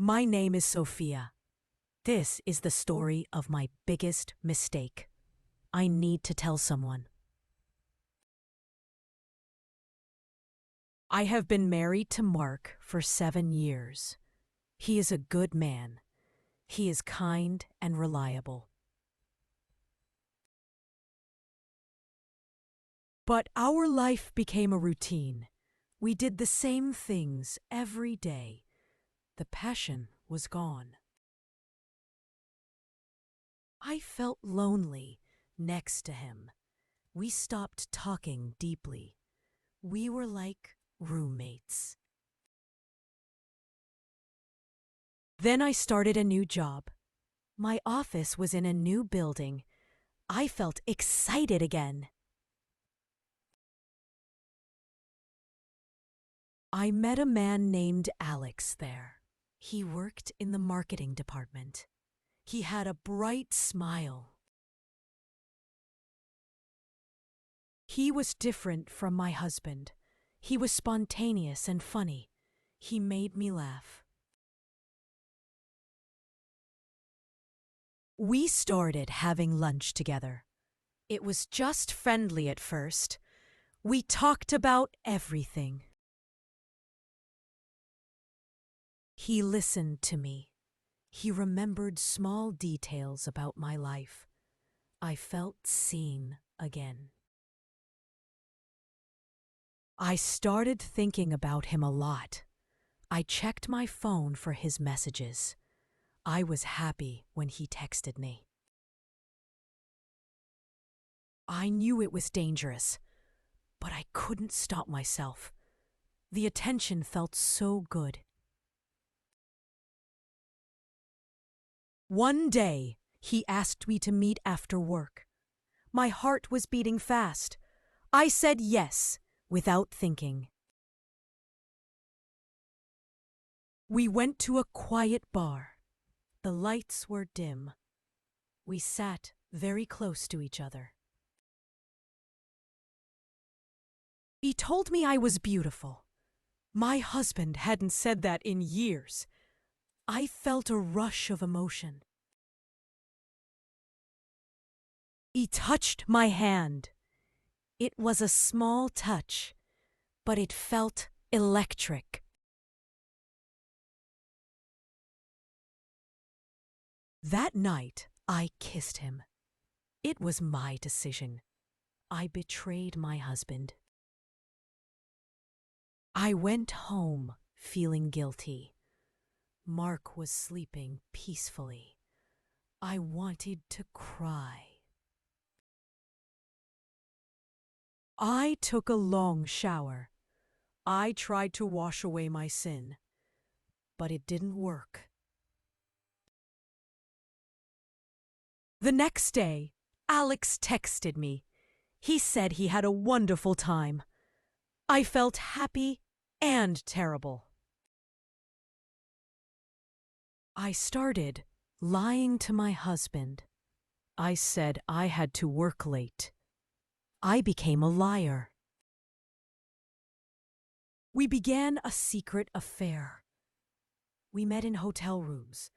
My name is Sofia. This is the story of my biggest mistake. I need to tell someone. I have been married to Mark for 7 years. He is a good man. He is kind and reliable. But our life became a routine. We did the same things every day. The passion was gone. I felt lonely next to him. We stopped talking deeply. We were like roommates. Then I started a new job. My office was in a new building. I felt excited again. I met a man named Alex there. He worked in the marketing department. He had a bright smile. He was different from my husband. He was spontaneous and funny. He made me laugh. We started having lunch together. It was just friendly at first. We talked about everything. He listened to me. He remembered small details about my life. I felt seen again. I started thinking about him a lot. I checked my phone for his messages. I was happy when he texted me. I knew it was dangerous, but I couldn't stop myself. The attention felt so good. One day, he asked me to meet after work. My heart was beating fast. I said yes, without thinking. We went to a quiet bar. The lights were dim. We sat very close to each other. He told me I was beautiful. My husband hadn't said that in years. I felt a rush of emotion. He touched my hand. It was a small touch, but it felt electric. That night, I kissed him. It was my decision. I betrayed my husband. I went home feeling guilty. Mark was sleeping peacefully. I wanted to cry. I took a long shower. I tried to wash away my sin, but it didn't work. The next day, Alex texted me. He said he had a wonderful time. I felt happy and terrible. I started lying to my husband. I said I had to work late. I became a liar. We began a secret affair. We met in hotel rooms.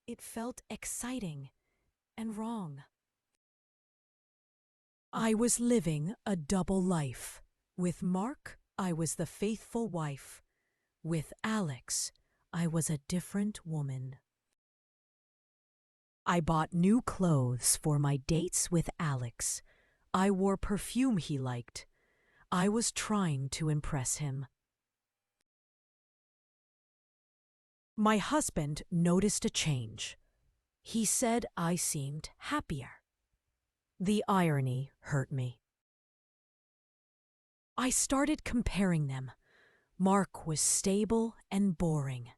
It felt exciting and wrong. I was living a double life. With Mark, I was the faithful wife. With Alex, I was a different woman. I bought new clothes for my dates with Alex. I wore perfume he liked. I was trying to impress him. My husband noticed a change. He said I seemed happier. The irony hurt me. I started comparing them. Mark was stable and boring.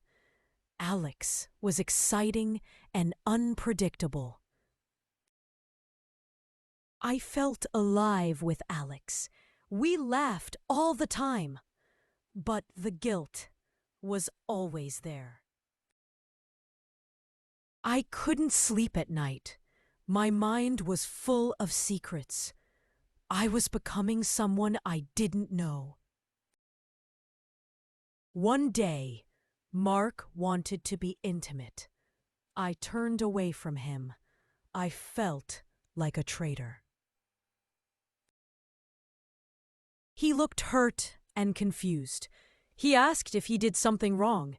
Alex was exciting and unpredictable. I felt alive with Alex. We laughed all the time, but the guilt was always there. I couldn't sleep at night. My mind was full of secrets. I was becoming someone I didn't know. One day, Mark wanted to be intimate. I turned away from him. I felt like a traitor. He looked hurt and confused. He asked if he did something wrong.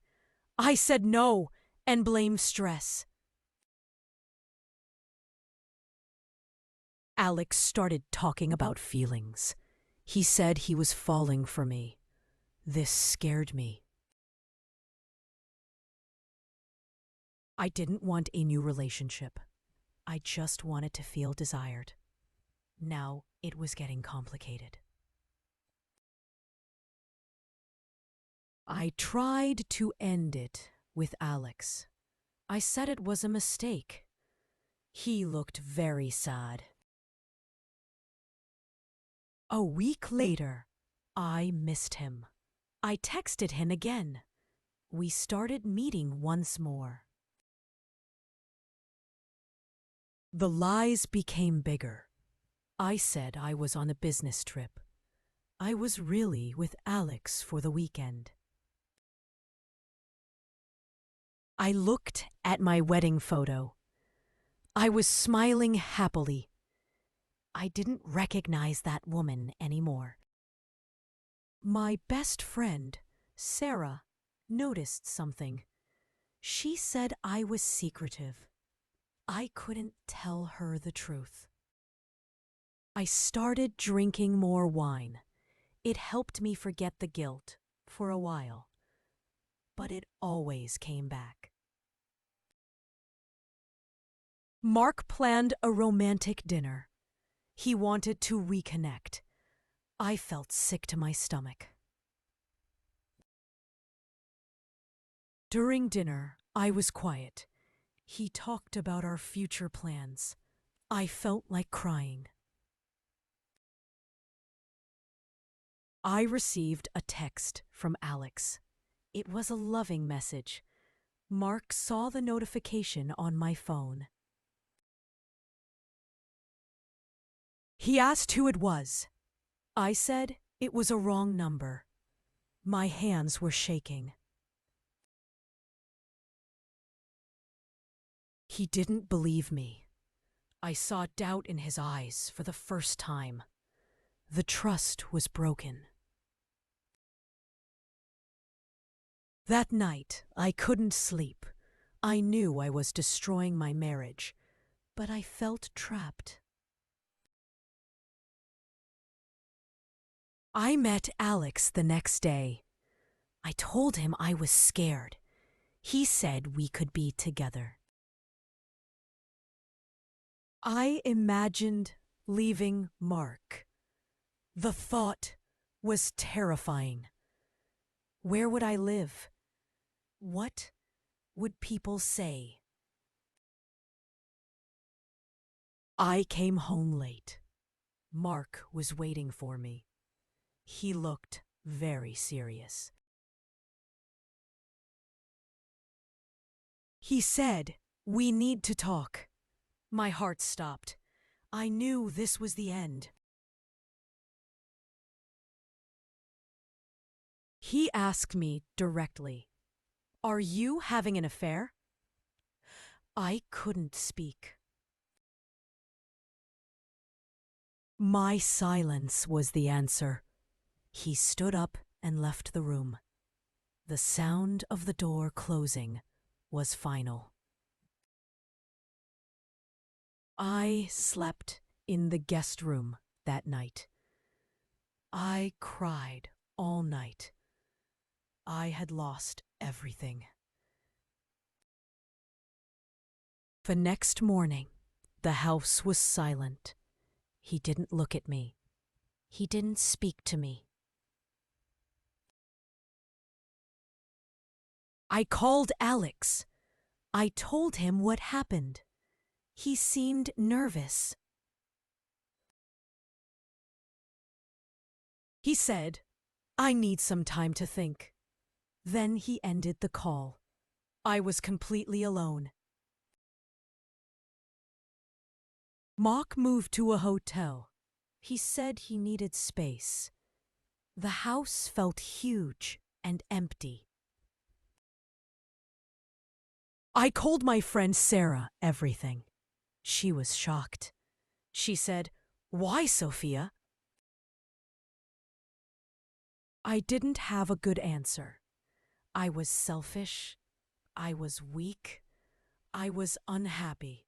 I said no and blamed stress. Alex started talking about feelings. He said he was falling for me. This scared me. I didn't want a new relationship. I just wanted to feel desired. Now it was getting complicated. I tried to end it with Alex. I said it was a mistake. He looked very sad. A week later, I missed him. I texted him again. We started meeting once more. The lies became bigger. I said I was on a business trip. I was really with Alex for the weekend. I looked at my wedding photo. I was smiling happily. I didn't recognize that woman anymore. My best friend, Sarah, noticed something. She said I was secretive. I couldn't tell her the truth. I started drinking more wine. It helped me forget the guilt for a while, but it always came back. Mark planned a romantic dinner. He wanted to reconnect. I felt sick to my stomach. During dinner, I was quiet. He talked about our future plans. I felt like crying. I received a text from Alex. It was a loving message. Mark saw the notification on my phone. He asked who it was. I said it was a wrong number. My hands were shaking. He didn't believe me. I saw doubt in his eyes for the first time. The trust was broken. That night, I couldn't sleep. I knew I was destroying my marriage, but I felt trapped. I met Alex the next day. I told him I was scared. He said we could be together. I imagined leaving Mark. The thought was terrifying. Where would I live? What would people say? I came home late. Mark was waiting for me. He looked very serious. He said, "We need to talk." My heart stopped. I knew this was the end. He asked me directly, "Are you having an affair?" I couldn't speak. My silence was the answer. He stood up and left the room. The sound of the door closing was final. I slept in the guest room that night. I cried all night. I had lost everything. The next morning, the house was silent. He didn't look at me. He didn't speak to me. I called Alex. I told him what happened. He seemed nervous. He said, "I need some time to think." Then he ended the call. I was completely alone. Mark moved to a hotel. He said he needed space. The house felt huge and empty. I told my friend Sarah everything. She was shocked. She said, "Why, Sophia?" I didn't have a good answer. I was selfish. I was weak. I was unhappy.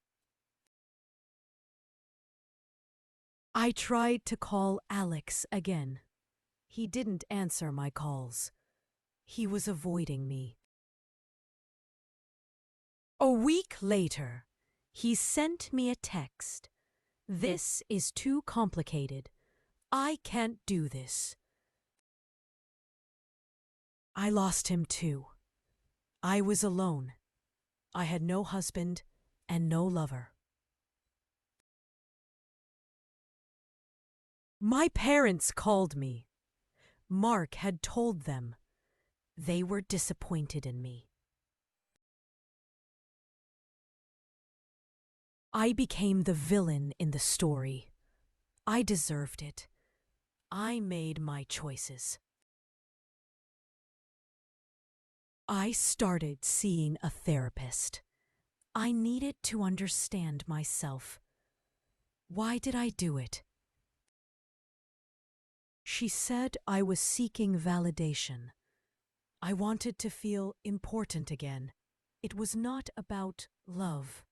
I tried to call Alex again. He didn't answer my calls. He was avoiding me. A week later, he sent me a text. "This is too complicated. I can't do this." I lost him too. I was alone. I had no husband and no lover. My parents called me. Mark had told them. They were disappointed in me. I became the villain in the story. I deserved it. I made my choices. I started seeing a therapist. I needed to understand myself. Why did I do it? She said I was seeking validation. I wanted to feel important again. It was not about love.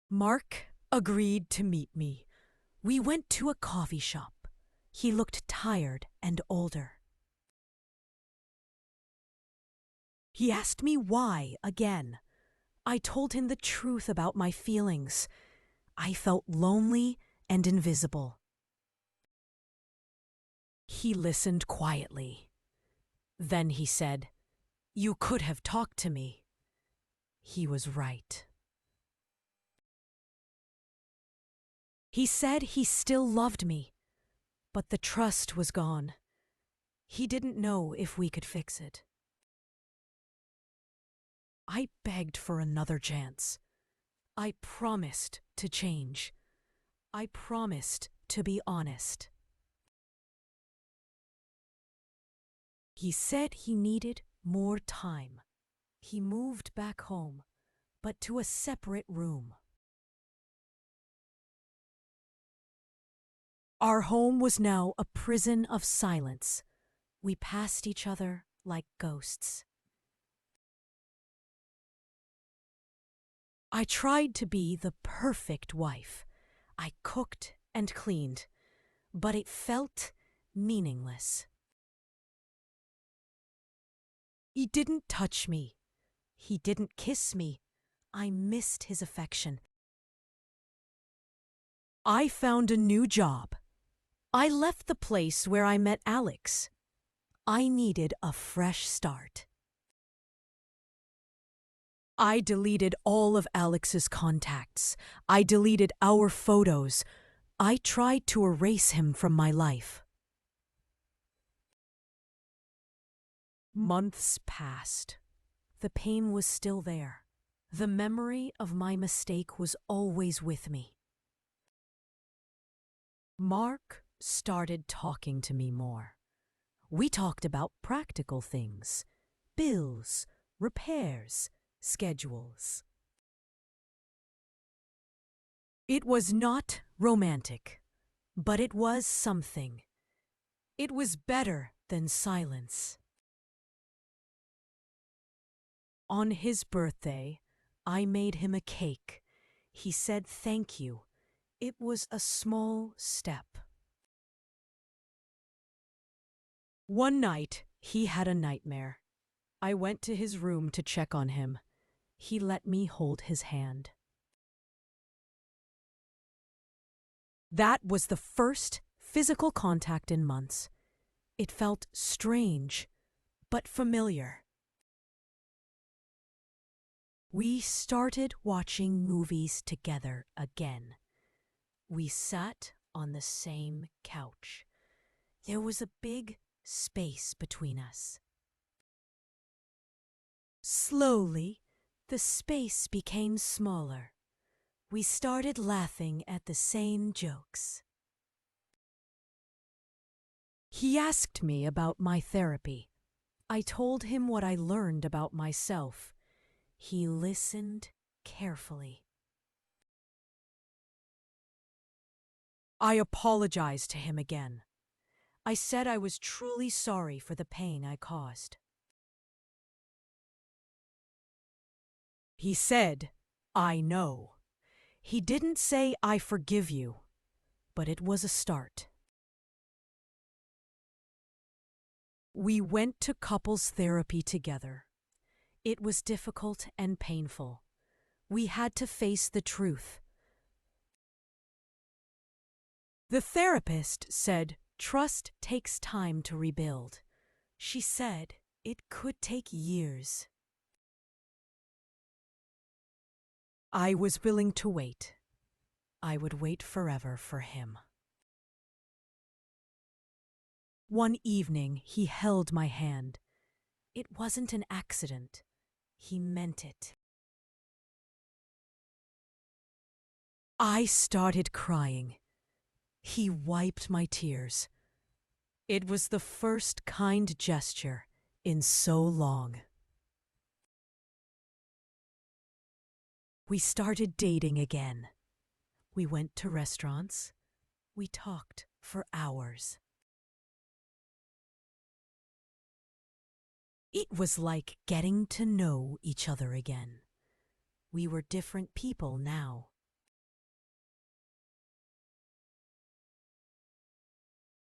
Mark agreed to meet me. We went to a coffee shop. He looked tired and older. He asked me why again. I told him the truth about my feelings. I felt lonely and invisible. He listened quietly. Then he said, "You could have talked to me." He was right. He said he still loved me, but the trust was gone. He didn't know if we could fix it. I begged for another chance. I promised to change. I promised to be honest. He said he needed more time. He moved back home, but to a separate room. Our home was now a prison of silence. We passed each other like ghosts. I tried to be the perfect wife. I cooked and cleaned, but it felt meaningless. He didn't touch me. He didn't kiss me. I missed his affection. I found a new job. I left the place where I met Alex. I needed a fresh start. I deleted all of Alex's contacts. I deleted our photos. I tried to erase him from my life. Months passed. The pain was still there. The memory of my mistake was always with me. Mark started talking to me more. We talked about practical things, bills, repairs, schedules. It was not romantic, but it was something. It was better than silence. On his birthday, I made him a cake. He said thank you. It was a small step. One night, he had a nightmare. I went to his room to check on him. He let me hold his hand. That was the first physical contact in months. It felt strange, but familiar. We started watching movies together again. We sat on the same couch. There was a big space between us. Slowly, the space became smaller. We started laughing at the same jokes. He asked me about my therapy. I told him what I learned about myself. He listened carefully. I apologized to him again. I said I was truly sorry for the pain I caused. He said, "I know." He didn't say, "I forgive you," but it was a start. We went to couples therapy together. It was difficult and painful. We had to face the truth. The therapist said trust takes time to rebuild. She said it could take years. I was willing to wait. I would wait forever for him. One evening, he held my hand. It wasn't an accident. He meant it. I started crying. He wiped my tears. It was the first kind gesture in so long. We started dating again. We went to restaurants. We talked for hours. It was like getting to know each other again. We were different people now.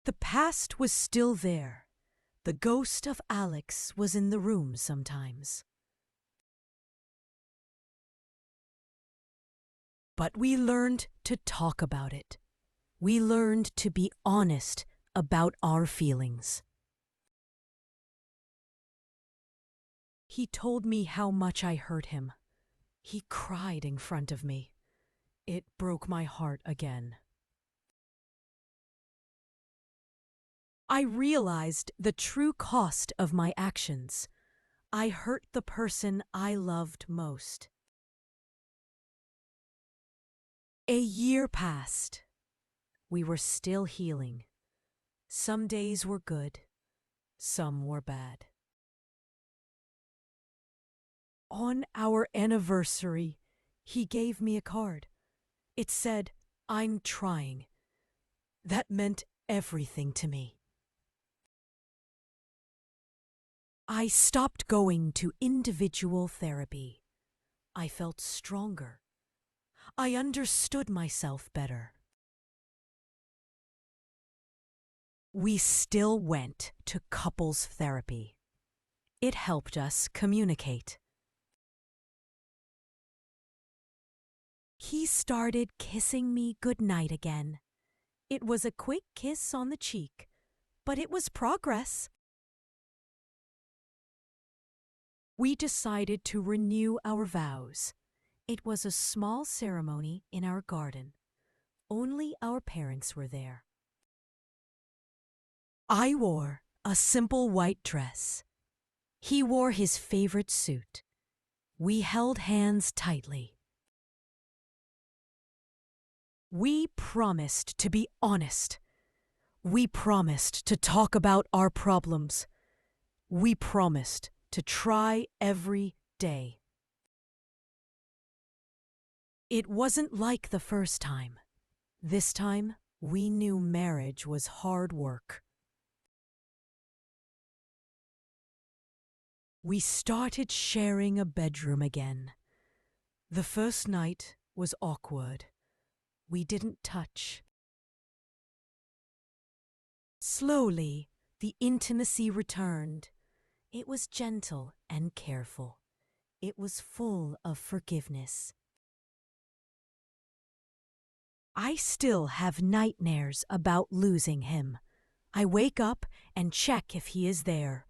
The past was still there. The ghost of Alex was in the room sometimes. But we learned to talk about it. We learned to be honest about our feelings. He told me how much I hurt him. He cried in front of me. It broke my heart again. I realized the true cost of my actions. I hurt the person I loved most. A year passed. We were still healing. Some days were good, some were bad. On our anniversary, he gave me a card. It said, "I'm trying." That meant everything to me. I stopped going to individual therapy. I felt stronger. I understood myself better. We still went to couples therapy. It helped us communicate. He started kissing me goodnight again. It was a quick kiss on the cheek, but it was progress. We decided to renew our vows. It was a small ceremony in our garden. Only our parents were there. I wore a simple white dress. He wore his favorite suit. We held hands tightly. We promised to be honest. We promised to talk about our problems. We promised to try every day. It wasn't like the first time. This time, we knew marriage was hard work. We started sharing a bedroom again. The first night was awkward. We didn't touch. Slowly, the intimacy returned. It was gentle and careful. It was full of forgiveness. I still have nightmares about losing him. I wake up and check if he is there.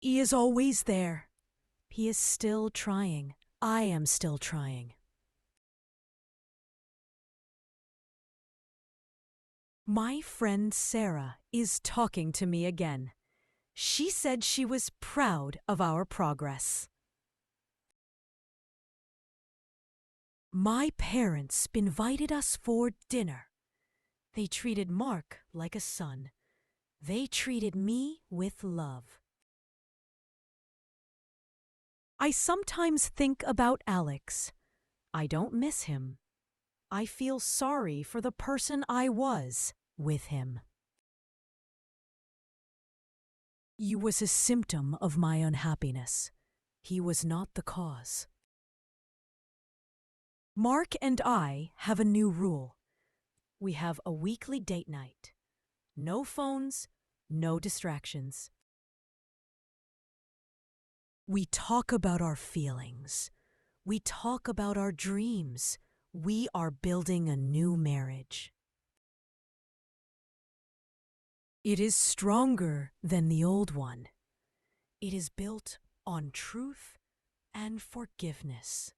He is always there. He is still trying. I am still trying. My friend Sarah is talking to me again. She said she was proud of our progress. My parents invited us for dinner. They treated Mark like a son. They treated me with love. I sometimes think about Alex. I don't miss him. I feel sorry for the person I was with him. He was a symptom of my unhappiness. He was not the cause. Mark and I have a new rule. We have a weekly date night. No phones, no distractions. We talk about our feelings. We talk about our dreams. We are building a new marriage. It is stronger than the old one. It is built on truth and forgiveness.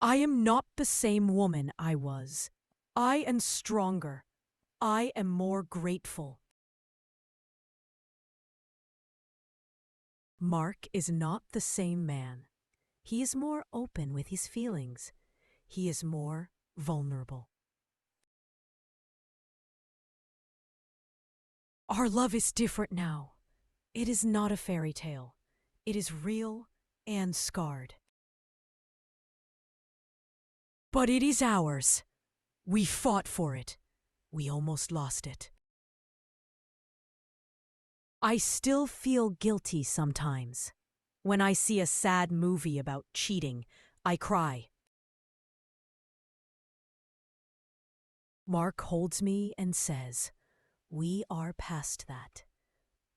I am not the same woman I was. I am stronger. I am more grateful. Mark is not the same man. He is more open with his feelings. He is more vulnerable. Our love is different now. It is not a fairy tale. It is real and scarred. But it is ours. We fought for it. We almost lost it. I still feel guilty sometimes. When I see a sad movie about cheating, I cry. Mark holds me and says, "We are past that."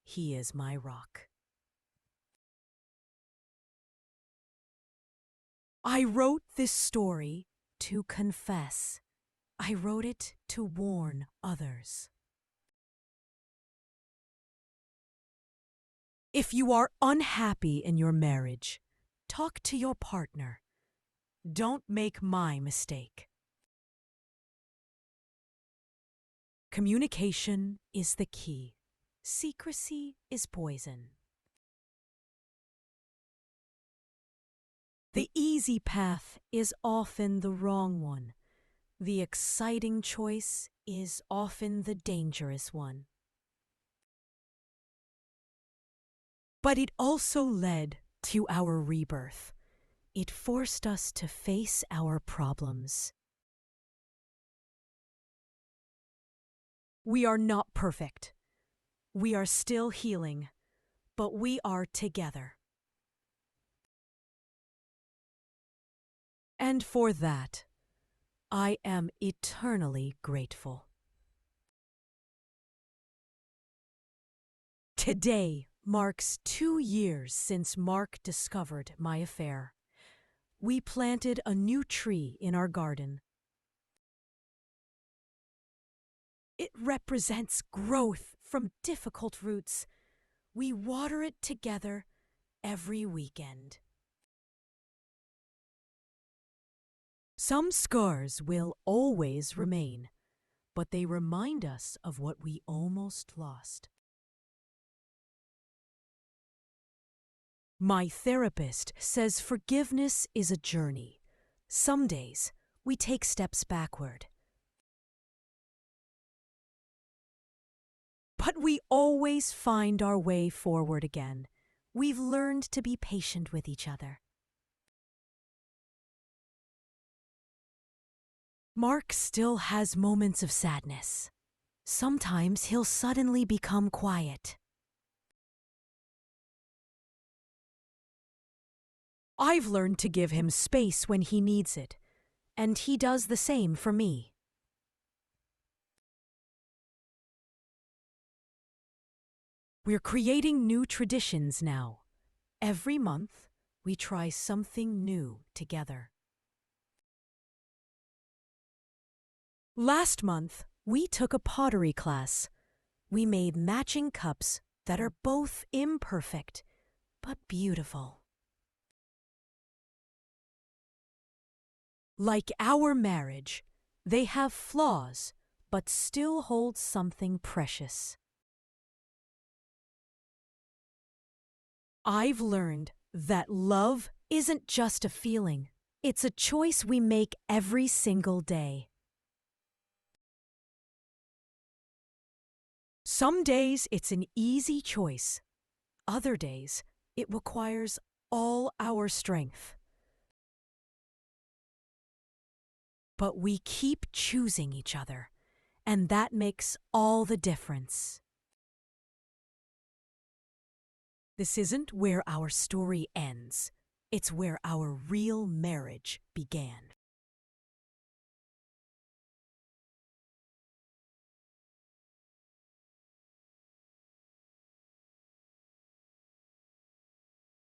He is my rock. I wrote this story to confess. I wrote it to warn others. If you are unhappy in your marriage, talk to your partner. Don't make my mistake. Communication is the key. Secrecy is poison. The easy path is often the wrong one. The exciting choice is often the dangerous one. But it also led to our rebirth. It forced us to face our problems. We are not perfect. We are still healing, but we are together. And for that, I am eternally grateful. Today marks 2 years since Mark discovered my affair. We planted a new tree in our garden. It represents growth from difficult roots. We water it together every weekend. Some scars will always remain, but they remind us of what we almost lost. My therapist says forgiveness is a journey. Some days we take steps backward. But we always find our way forward again. We've learned to be patient with each other. Mark still has moments of sadness. Sometimes he'll suddenly become quiet. I've learned to give him space when he needs it, and he does the same for me. We're creating new traditions now. Every month, we try something new together. Last month, we took a pottery class. We made matching cups that are both imperfect, but beautiful. Like our marriage, they have flaws, but still hold something precious. I've learned that love isn't just a feeling. It's a choice we make every single day. Some days it's an easy choice. Other days, it requires all our strength. But we keep choosing each other, and that makes all the difference. This isn't where our story ends. It's where our real marriage began.